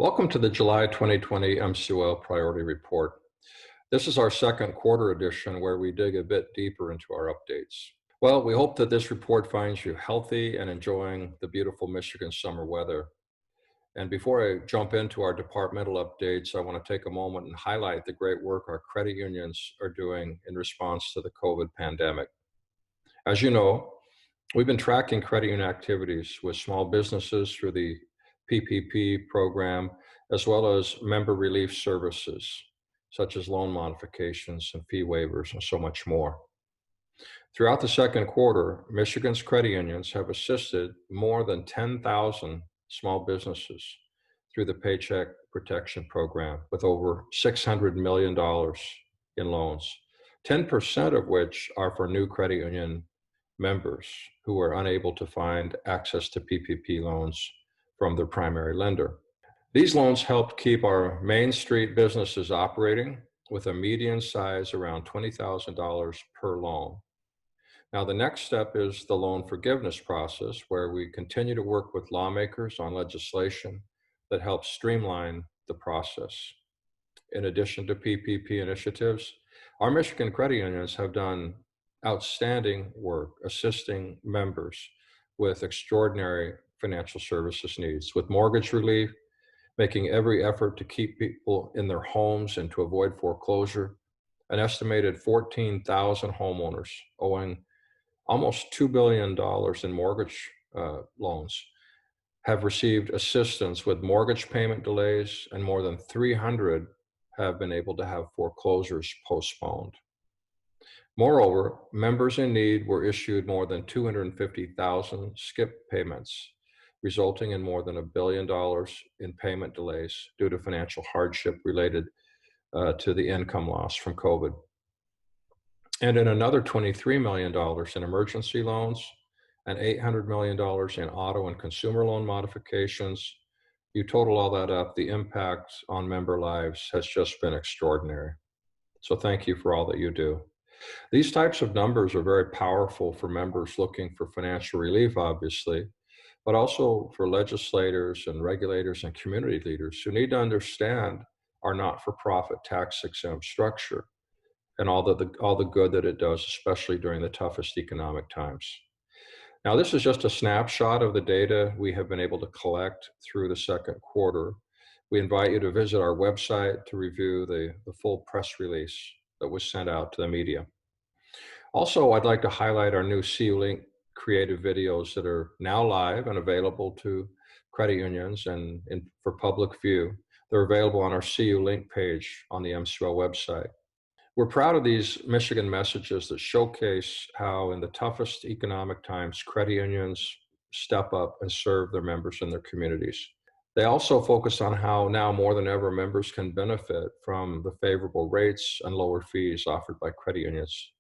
Welcome to the July 2020 MCUL Priority Report. This is our second quarter edition where we dig a bit deeper into our updates. Well, we hope that this report finds you healthy and enjoying the beautiful Michigan summer weather. And before I jump into our departmental updates, I want to take a moment and highlight the great work our credit unions are doing in response to the COVID pandemic. As you know, we've been tracking credit union activities with small businesses through the PPP program, as well as member relief services, such as loan modifications and fee waivers and so much more. Throughout the second quarter, Michigan's credit unions have assisted more than 10,000 small businesses through the Paycheck Protection Program with over $600 million in loans, 10% of which are for new credit union members who are unable to find access to PPP loans from their primary lender. These loans helped keep our Main Street businesses operating with a median size around $20,000 per loan. Now, the next step is the loan forgiveness process, where we continue to work with lawmakers on legislation that helps streamline the process. In addition to PPP initiatives, our Michigan credit unions have done outstanding work assisting members with extraordinary financial services needs, with mortgage relief, making every effort to keep people in their homes and to avoid foreclosure. An estimated 14,000 homeowners owing almost $2 billion in mortgage loans have received assistance with mortgage payment delays, and more than 300 have been able to have foreclosures postponed. Moreover, members in need were issued more than 250,000 skip payments, resulting in more than $1 billion in payment delays due to financial hardship related to the income loss from COVID. And in another $23 million in emergency loans and $800 million in auto and consumer loan modifications. You total all that up, the impact on member lives has just been extraordinary. So thank you for all that you do. These types of numbers are very powerful for members looking for financial relief, obviously, but also for legislators and regulators and community leaders who need to understand our not-for-profit tax-exempt structure and all the good that it does, especially during the toughest economic times. Now, this is just a snapshot of the data we have been able to collect through the second quarter. We invite you to visit our website to review the full press release that was sent out to the media. Also, I'd like to highlight our new CU Link creative videos that are now live and available to credit unions and for public view. They're available on our CU Link page on the MCUL website. We're proud of these Michigan messages that showcase how in the toughest economic times, credit unions step up and serve their members in their communities. They also focus on how now more than ever members can benefit from the favorable rates and lower fees offered by credit unions.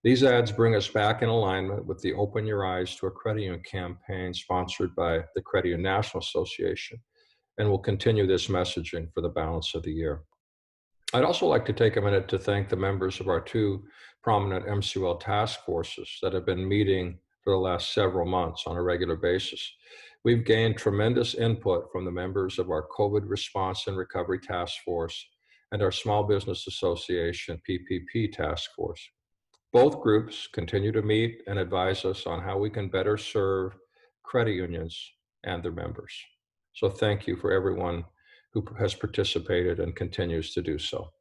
These ads bring us back in alignment with the Open Your Eyes to a Credit Union campaign sponsored by the Credit Union National Association, and will continue this messaging for the balance of the year. I'd also like to take a minute to thank the members of our two prominent MCUL task forces that have been meeting for the last several months on a regular basis. We've gained tremendous input from the members of our COVID Response and Recovery Task Force and our Small Business Association PPP Task Force. Both groups continue to meet and advise us on how we can better serve credit unions and their members. So thank you for everyone who has participated and continues to do so.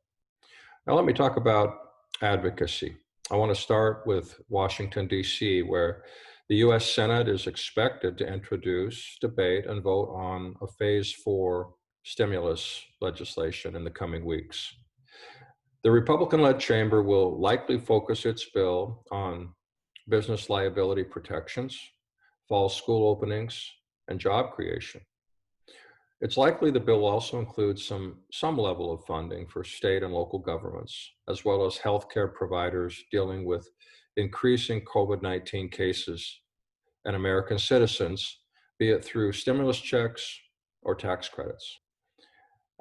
Now let me talk about advocacy. I want to start with Washington, D.C., where the U.S. Senate is expected to introduce, debate, and vote on a Phase 4 stimulus legislation in the coming weeks. The Republican-led chamber will likely focus its bill on business liability protections, fall school openings, and job creation. It's likely the bill will also include some level of funding for state and local governments, as well as healthcare providers dealing with increasing COVID-19 cases and American citizens, be it through stimulus checks or tax credits.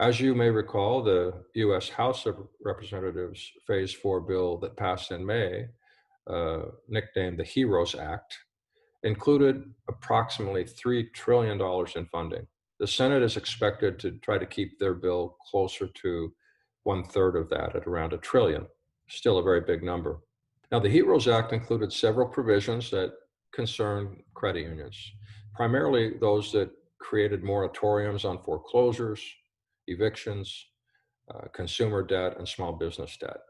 As you may recall, the U.S. House of Representatives Phase 4 bill that passed in May, nicknamed the HEROES Act, included approximately $3 trillion in funding The Senate is expected to try to keep their bill closer to 1/3 of that at around $1 trillion, still a very big number. Now, the HEROES Act included several provisions that concern credit unions, primarily those that created moratoriums on foreclosures, evictions, consumer debt, and small business debt.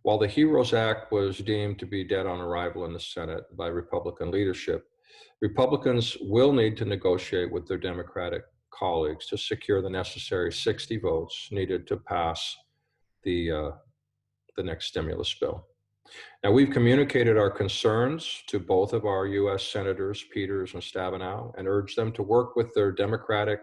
While the HEROES Act was deemed to be dead on arrival in the Senate by Republican leadership, Republicans will need to negotiate with their Democratic colleagues to secure the necessary 60 votes needed to pass the next stimulus bill. Now, we've communicated our concerns to both of our U.S. Senators, Peters and Stabenow, and urged them to work with their Democratic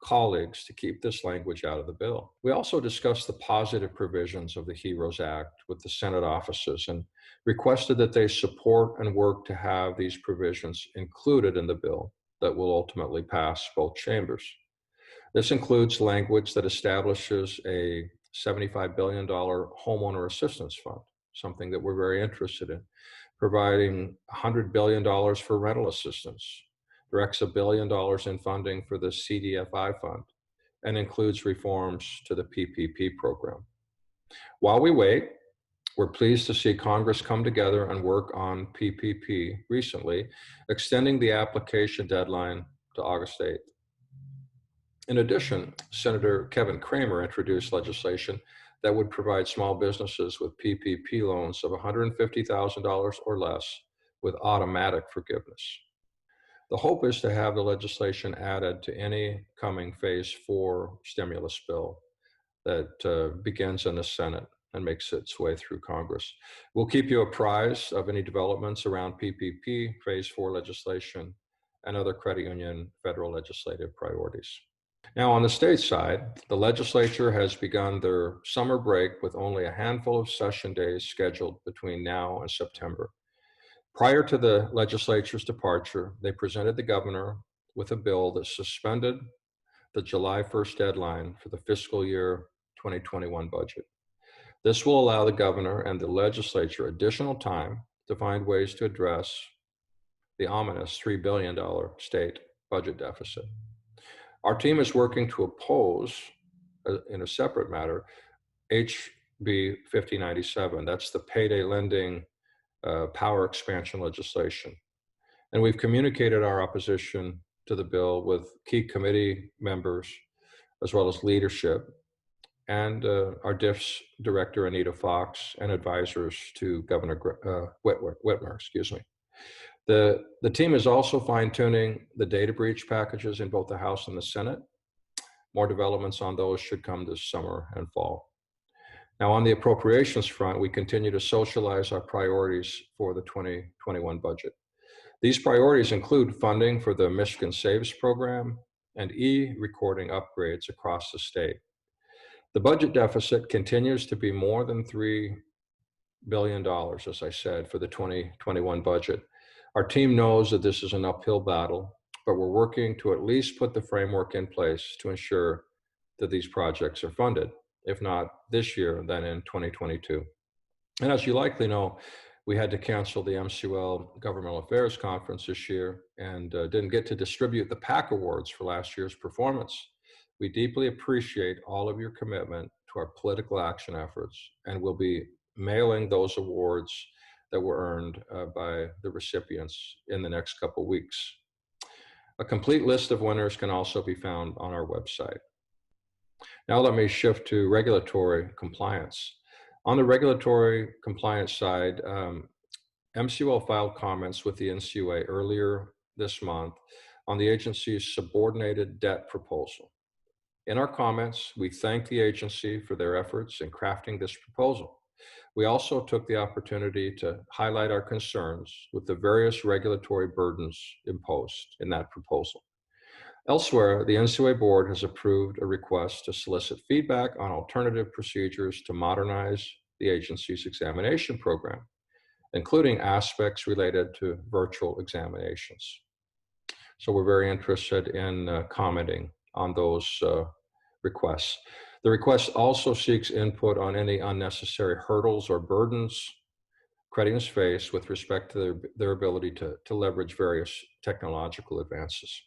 colleagues to keep this language out of the bill. We also discussed the positive provisions of the HEROES Act with the Senate offices and requested that they support and work to have these provisions included in the bill that will ultimately pass both chambers. This includes language that establishes a $75 billion homeowner assistance fund, something that we're very interested in, providing $100 billion for rental assistance, directs $1 billion in funding for the CDFI fund, and includes reforms to the PPP program. While we wait, we're pleased to see Congress come together and work on PPP recently, extending the application deadline to August 8th. In addition, Senator Kevin Cramer introduced legislation that would provide small businesses with PPP loans of $150,000 or less with automatic forgiveness. The hope is to have the legislation added to any coming Phase 4 stimulus bill that begins in the Senate and makes its way through Congress. We'll keep you apprised of any developments around PPP, Phase 4 legislation, and other credit union federal legislative priorities. Now, on the state side, the legislature has begun their summer break with only a handful of session days scheduled between now and September. Prior to the legislature's departure, they presented the governor with a bill that suspended the July 1st deadline for the fiscal year 2021 budget. This will allow the governor and the legislature additional time to find ways to address the ominous $3 billion state budget deficit. Our team is working to oppose, in a separate matter, HB 5097. That's the payday lending power expansion legislation. And we've communicated our opposition to the bill with key committee members, as well as leadership, and our DIFS director, Anita Fox, and advisors to Governor Whitmer, excuse me. The team is also fine-tuning the data breach packages in both the House and the Senate. More developments on those should come this summer and fall. Now, on the appropriations front, we continue to socialize our priorities for the 2021 budget. These priorities include funding for the Michigan Saves program and e-recording upgrades across the state. The budget deficit continues to be more than $3 billion, as I said, for the 2021 budget. Our team knows that this is an uphill battle, but we're working to at least put the framework in place to ensure that these projects are funded, if not this year, then in 2022. And as you likely know, we had to cancel the MCUL Governmental Affairs Conference this year and didn't get to distribute the PAC Awards for last year's performance. We deeply appreciate all of your commitment to our political action efforts, and we'll be mailing those awards that were earned by the recipients in the next couple weeks. A complete list of winners can also be found on our website. Now let me shift to regulatory compliance. On the regulatory compliance side, MCUL filed comments with the NCUA earlier this month on the agency's subordinated debt proposal. In our comments, we thank the agency for their efforts in crafting this proposal. We also took the opportunity to highlight our concerns with the various regulatory burdens imposed in that proposal. Elsewhere, the NCUA board has approved a request to solicit feedback on alternative procedures to modernize the agency's examination program, including aspects related to virtual examinations. So we're very interested in commenting on those requests. The request also seeks input on any unnecessary hurdles or burdens credit unions face with respect to their ability to leverage various technological advances.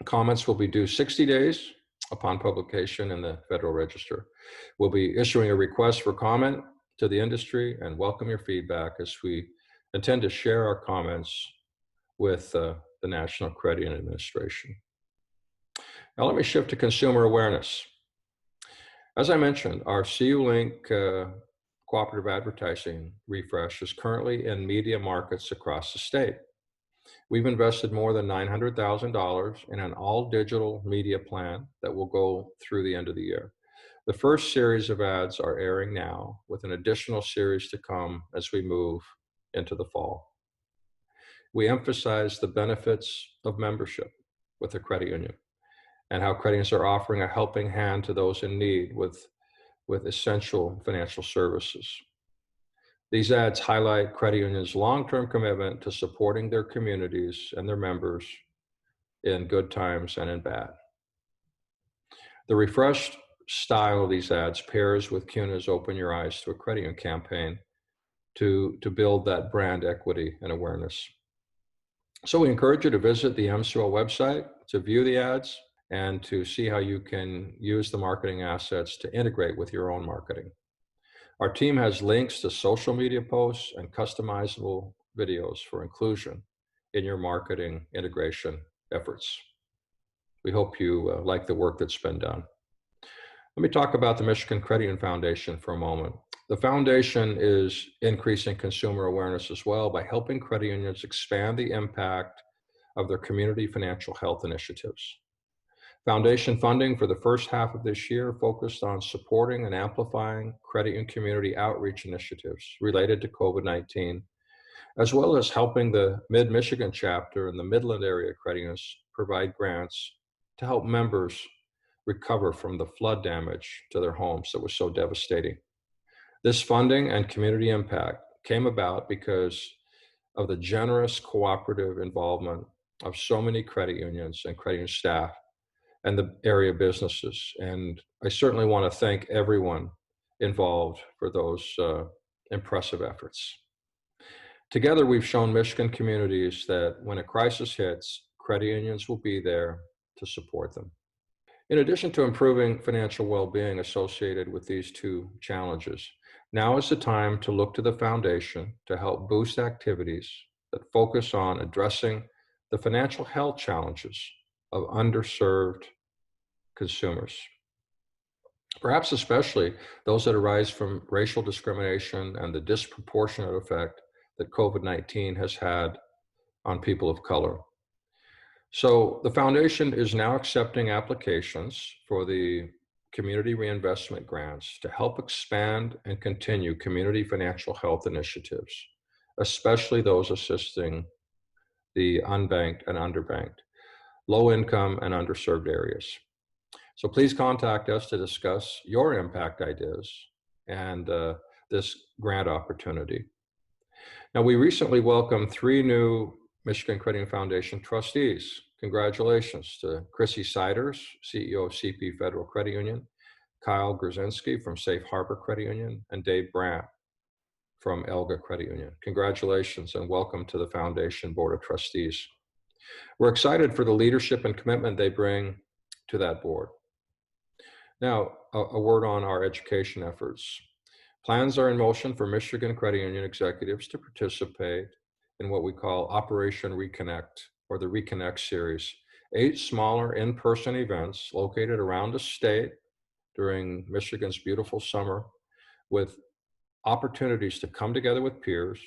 Comments will be due 60 days upon publication in the Federal Register. We'll be issuing a request for comment to the industry and welcome your feedback as we intend to share our comments with the National Credit Union Administration. Now let me shift to consumer awareness. As I mentioned, our CU Link cooperative advertising refresh is currently in media markets across the state. We've invested more than $900,000 in an all-digital media plan that will go through the end of the year. The first series of ads are airing now, with an additional series to come as we move into the fall. We emphasize the benefits of membership with the credit union and how credit unions are offering a helping hand to those in need with essential financial services. These ads highlight credit unions' long-term commitment to supporting their communities and their members in good times and in bad. The refreshed style of these ads pairs with CUNA's Open Your Eyes to a Credit Union campaign to build that brand equity and awareness. So we encourage you to visit the MCUL website to view the ads and to see how you can use the marketing assets to integrate with your own marketing. Our team has links to social media posts and customizable videos for inclusion in your marketing integration efforts. We hope you like the work that's been done. Let me talk about the Michigan Credit Union Foundation for a moment. The foundation is increasing consumer awareness as well by helping credit unions expand the impact of their community financial health initiatives. Foundation funding for the first half of this year focused on supporting and amplifying credit and community outreach initiatives related to COVID-19, as well as helping the Mid-Michigan chapter and the Midland area credit unions provide grants to help members recover from the flood damage to their homes that was so devastating. This funding and community impact came about because of the generous cooperative involvement of so many credit unions and credit union staff and the area businesses. And I certainly want to thank everyone involved for those impressive efforts. Together, we've shown Michigan communities that when a crisis hits, credit unions will be there to support them. In addition to improving financial well-being associated with these two challenges, now is the time to look to the foundation to help boost activities that focus on addressing the financial health challenges of underserved consumers, perhaps especially those that arise from racial discrimination and the disproportionate effect that COVID-19 has had on people of color. So the foundation is now accepting applications for the community reinvestment grants to help expand and continue community financial health initiatives, especially those assisting the unbanked and underbanked, low income and underserved areas. So please contact us to discuss your impact ideas and this grant opportunity. Now, we recently welcomed 3 new Michigan Credit Union Foundation trustees. Congratulations to Chrissy Siders, CEO of CP Federal Credit Union, Kyle Grzinski from Safe Harbor Credit Union, and Dave Brandt from Elga Credit Union. Congratulations and welcome to the Foundation Board of Trustees. We're excited for the leadership and commitment they bring to that board. Now, a word on our education efforts. Plans are in motion for Michigan Credit Union executives to participate in what we call Operation Reconnect, or the Reconnect series, 8 smaller in-person events located around the state during Michigan's beautiful summer, with opportunities to come together with peers,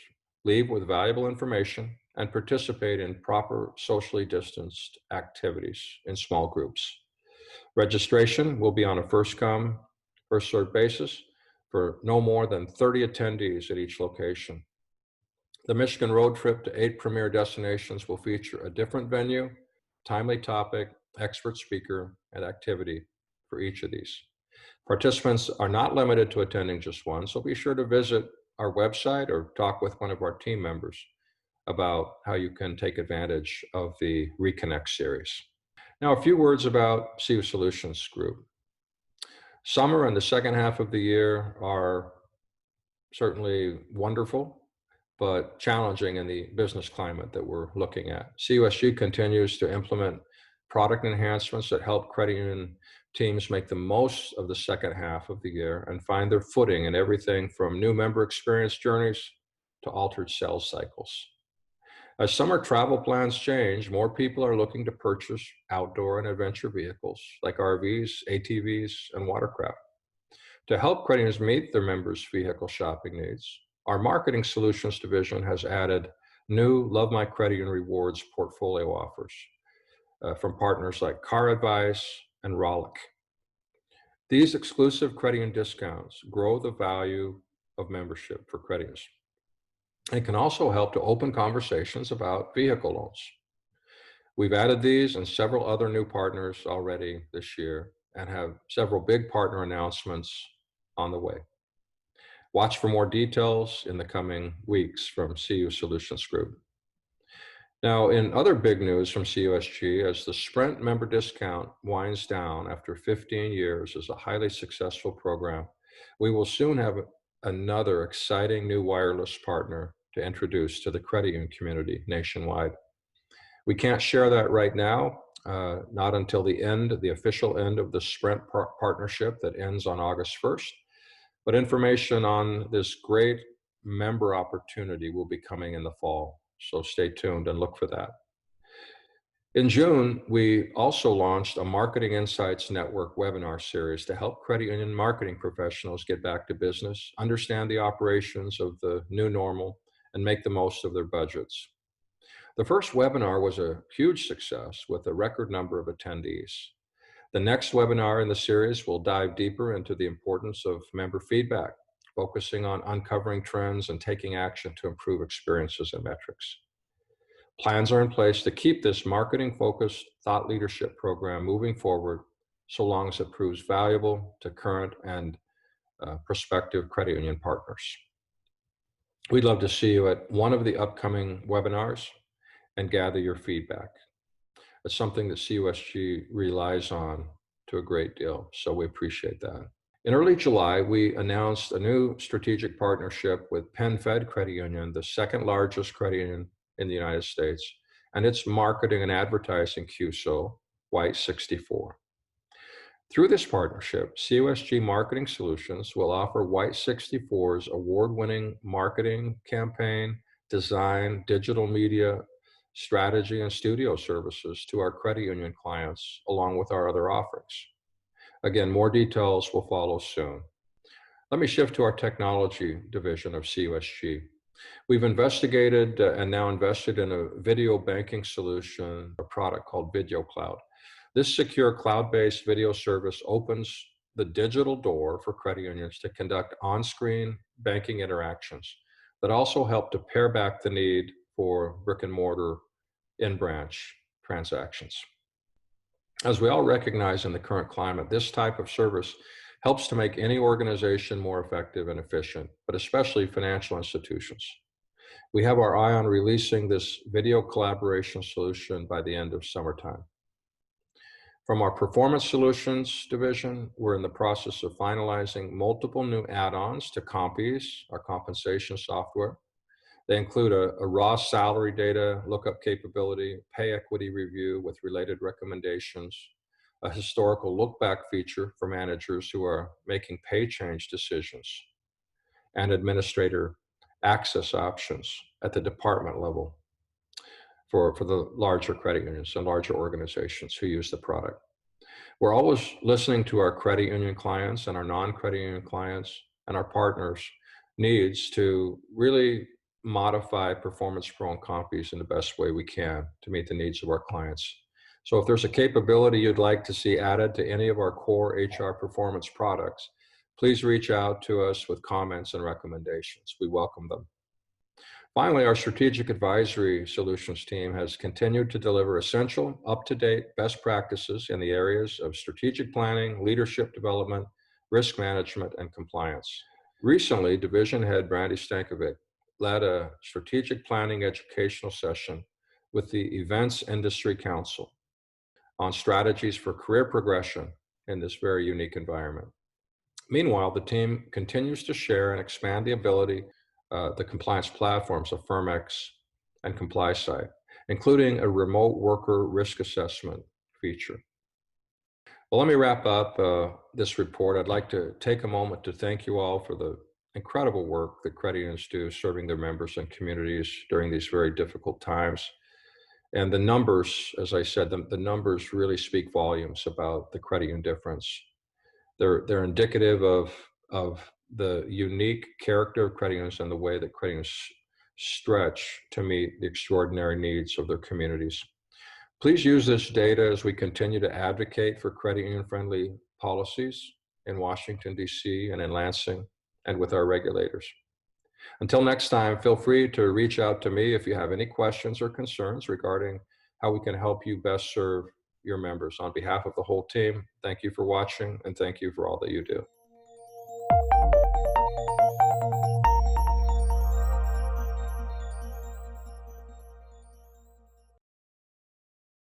leave with valuable information, and participate in proper socially distanced activities in small groups. Registration will be on a first-come, first-served basis for no more than 30 attendees at each location. The Michigan road trip to 8 premier destinations will feature a different venue, timely topic, expert speaker, and activity for each of these. Participants are not limited to attending just one, so be sure to visit our website or talk with one of our team members about how you can take advantage of the Reconnect series. Now, a few words about CU Solutions Group. Summer and the second half of the year are certainly wonderful, but challenging in the business climate that we're looking at. CUSG continues to implement product enhancements that help credit union teams make the most of the second half of the year and find their footing in everything from new member experience journeys to altered sales cycles. As summer travel plans change, more people are looking to purchase outdoor and adventure vehicles like RVs, ATVs, and watercraft. To help credit unions meet their members' vehicle shopping needs, our Marketing Solutions division has added new Love My Credit Union Rewards portfolio offers from partners like Car Advice and Rollick. These exclusive credit union discounts grow the value of membership for credit unions. It can also help to open conversations about vehicle loans. We've added these and several other new partners already this year and have several big partner announcements on the way. Watch for more details in the coming weeks from CU Solutions Group. Now, in other big news from CUSG, as the Sprint member discount winds down after 15 years as a highly successful program, we will soon have another exciting new wireless partner to introduce to the credit union community nationwide. We can't share that right now, not until the official end of the Sprint partnership that ends on August 1st. But information on this great member opportunity will be coming in the fall. So stay tuned and look for that. In June, we also launched a Marketing Insights Network webinar series to help credit union marketing professionals get back to business, understand the operations of the new normal, and make the most of their budgets. The first webinar was a huge success with a record number of attendees. The next webinar in the series will dive deeper into the importance of member feedback, focusing on uncovering trends and taking action to improve experiences and metrics. Plans are in place to keep this marketing-focused thought leadership program moving forward so long as it proves valuable to current and prospective credit union partners. We'd love to see you at one of the upcoming webinars and gather your feedback. It's something that CUSG relies on to a great deal, so we appreciate that. In early July, we announced a new strategic partnership with PenFed Credit Union, the second largest credit union in the United States, and its marketing and advertising CUSO, White 64. Through this partnership, CUSG Marketing Solutions will offer White 64's award-winning marketing campaign, design, digital media, strategy, and studio services to our credit union clients, along with our other offerings. Again, more details will follow soon. Let me shift to our technology division of CUSG. We've investigated and now invested in a video banking solution, a product called Video Cloud. This secure cloud-based video service opens the digital door for credit unions to conduct on-screen banking interactions that also help to pare back the need for brick and mortar in-branch transactions. As we all recognize in the current climate, this type of service helps to make any organization more effective and efficient, but especially financial institutions. We have our eye on releasing this video collaboration solution by the end of summertime. From our Performance Solutions division, we're in the process of finalizing multiple new add-ons to Compies, our compensation software. They include a raw salary data lookup capability, pay equity review with related recommendations, a historical look-back feature for managers who are making pay change decisions, and administrator access options at the department level for the larger credit unions and larger organizations who use the product. We're always listening to our credit union clients and our non-credit union clients and our partners' needs to really modify Performance Pro and Compies in the best way we can to meet the needs of our clients. So if there's a capability you'd like to see added to any of our core HR performance products, please reach out to us with comments and recommendations. We welcome them. Finally, our Strategic Advisory Solutions team has continued to deliver essential, up-to-date best practices in the areas of strategic planning, leadership development, risk management, and compliance. Recently, Division Head Brandy Stankovic led a strategic planning educational session with the Events Industry Council on strategies for career progression in this very unique environment. Meanwhile, the team continues to share and expand the ability the compliance platforms of Firmex and ComplySite, including a remote worker risk assessment feature. Well, let me wrap up this report. I'd like to take a moment to thank you all for the incredible work that credit unions do serving their members and communities during these very difficult times. And the numbers, as I said, the numbers really speak volumes about the credit union difference. They're indicative of the unique character of credit unions and the way that credit unions stretch to meet the extraordinary needs of their communities. Please use this data as we continue to advocate for credit union-friendly policies in Washington, D.C. and in Lansing and with our regulators. Until next time, feel free to reach out to me if you have any questions or concerns regarding how we can help you best serve your members. On behalf of the whole team, thank you for watching and thank you for all that you do.